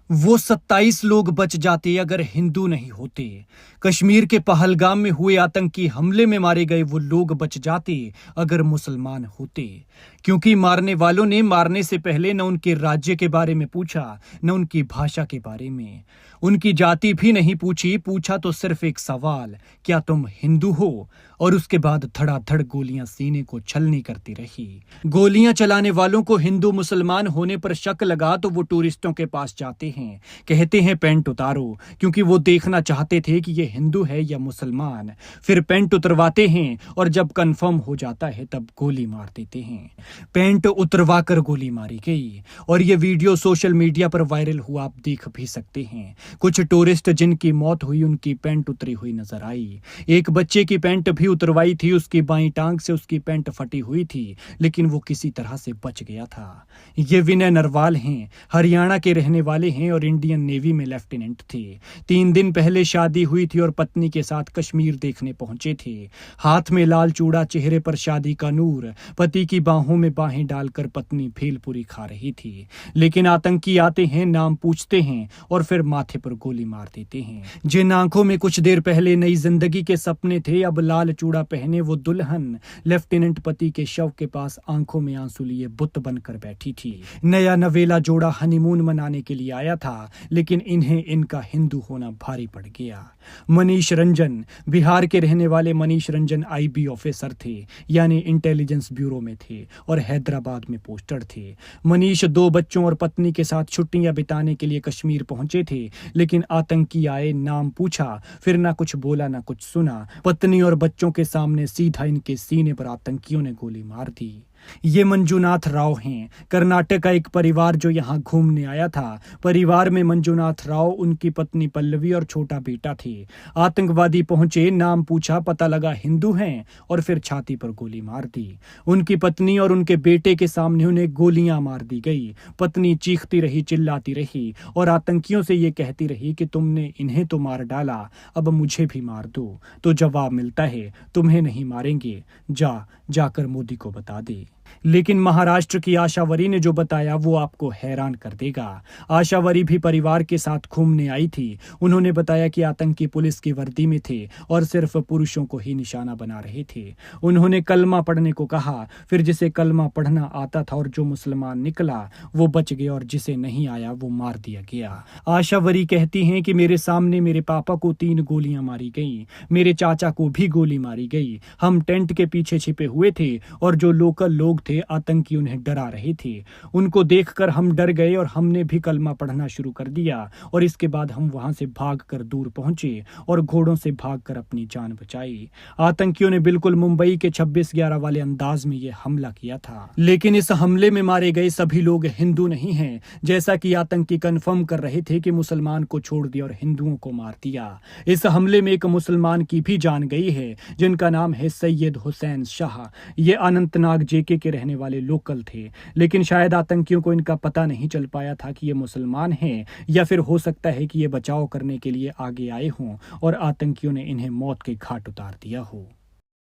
वो 27 लोग बच जाते अगर हिंदू नहीं होते। कश्मीर के पहलगाम में हुए आतंकी हमले में मारे गए वो लोग बच जाते अगर मुसलमान होते। क्योंकि मारने वालों ने मारने से पहले न उनके राज्य के बारे में पूछा, न उनकी भाषा के बारे में, उनकी जाति भी नहीं पूछी। पूछा तो सिर्फ एक सवाल, क्या तुम हिंदू हो? और उसके बाद धड़ाधड़ गोलियां सीने को छलनी करती रही। गोलियां चलाने वालों को हिंदू मुसलमान होने पर शक लगा तो वो टूरिस्टों के पास जाते हैं, कहते हैं पैंट उतारो, क्योंकि वो देखना चाहते थे कि ये हिंदू है या मुसलमान। फिर पैंट उतरवाते हैं और जब कंफर्म हो जाता है तब गोली मार देते हैं। पैंट उतरवा कर गोली मारी गई और ये वीडियो सोशल मीडिया पर वायरल हुआ, आप देख भी सकते हैं। कुछ टूरिस्ट जिनकी मौत हुई उनकी पैंट उतरी हुई नजर आई। एक बच्चे की पैंट भी उतरवाई थी, उसकी बाईं टांग से उसकी पैंट फटी हुई थी, लेकिन वो किसी तरह से बच गया था। ये विनय नरवाल हैं, हरियाणा के रहने वाले हैं और इंडियन नेवी में लेफ्टिनेंट थे। 3 दिन पहले शादी हुई थी और पत्नी के साथ कश्मीर देखने पहुंचे थे। हाथ में लाल चूड़ा, चेहरे पर शादी का नूर, पति की बाहों में बाहें डालकर पत्नी भेलपुरी खा रही थी। लेकिन आतंकी आते हैं, नाम पूछते हैं और फिर माथे पर गोली मार देते हैं। जिन आंखों में कुछ देर पहले नई जिंदगी के सपने थे, अब लाल चूड़ा पहने वो दुल्हन लेफ्टिनेंट पति के शव के पास आंखों में आंसू लिए बुत बनकर बैठी थी। नया नवेला जोड़ा हनीमून मनाने के लिए आया था, लेकिन इन्हें इनका हिंदू होना भारी पड़ गया। मनीष रंजन, बिहार के रहने वाले मनीष रंजन IB ऑफिसर थे, यानी इंटेलिजेंस ब्यूरो में थे और हैदराबाद में पोस्टर थे। मनीष 2 बच्चों और पत्नी के साथ छुट्टियां बिताने के लिए कश्मीर पहुंचे थे, लेकिन आतंकी आए, नाम पूछा, फिर ना कुछ बोला ना कुछ सुना। पत्नी और बच्चों के सामने सीधा इनके सीने पर आतंकियों ने गोली मार दी। ये मंजुनाथ राव हैं, कर्नाटक का एक परिवार जो यहाँ घूमने आया था। परिवार में मंजुनाथ राव, उनकी पत्नी पल्लवी और छोटा बेटा थे। आतंकवादी पहुंचे, नाम पूछा, पता लगा हिंदू हैं और फिर छाती पर गोली मार दी। उनकी पत्नी और उनके बेटे के सामने उन्हें गोलियां मार दी गई। पत्नी चीखती रही, चिल्लाती रही और आतंकियों से ये कहती रही कि तुमने इन्हें तो मार डाला, अब मुझे भी मार दो। तो जवाब मिलता है, तुम्हें नहीं मारेंगे, जाकर मोदी को बता दे। लेकिन महाराष्ट्र की आशावरी ने जो बताया वो आपको हैरान कर देगा। आशावरी भी परिवार के साथ घूमने आई थी। उन्होंने बताया कि आतंकी पुलिस की वर्दी में थे और सिर्फ पुरुषों को ही निशाना बना रहे थे। उन्होंने कलमा पढ़ने को कहा, फिर जिसे कलमा पढ़ना आता था और जो मुसलमान निकला वो बच गया और जिसे नहीं आया वो मार दिया गया। आशावरी कहती हैं कि मेरे सामने मेरे पापा को 3 गोलियां मारी गई, मेरे चाचा को भी गोली मारी गई। हम टेंट के पीछे छिपे हुए थे और जो लोकल लोग थे, आतंकी उन्हें डरा रहे थे। उनको देखकर हम डर गए और हमने भी कलमा पढ़ना शुरू कर दिया और इसके बाद हम वहां से भागकर दूर पहुंचे और घोड़ों से भागकर अपनी जान बचाई। आतंकियों ने बिल्कुल मुंबई के 26/11 वाले अंदाज में यह हमला किया था। लेकिन इस हमले में मारे गए सभी लोग हिंदू नहीं हैं, जैसा कि आतंकी कंफर्म कर रहे थे कि मुसलमान को छोड़ दिया और हिंदुओं को मार दिया। इस हमले में एक मुसलमान की भी जान गई है, जिनका नाम है सैयद हुसैन शाह। ये अनंतनाग JK के रहने वाले लोकल थे, लेकिन शायद आतंकियों को इनका पता नहीं चल पाया था कि ये मुसलमान हैं, या फिर हो सकता है कि ये बचाव करने के लिए आगे आए हों और आतंकियों ने इन्हें मौत के घाट उतार दिया हो।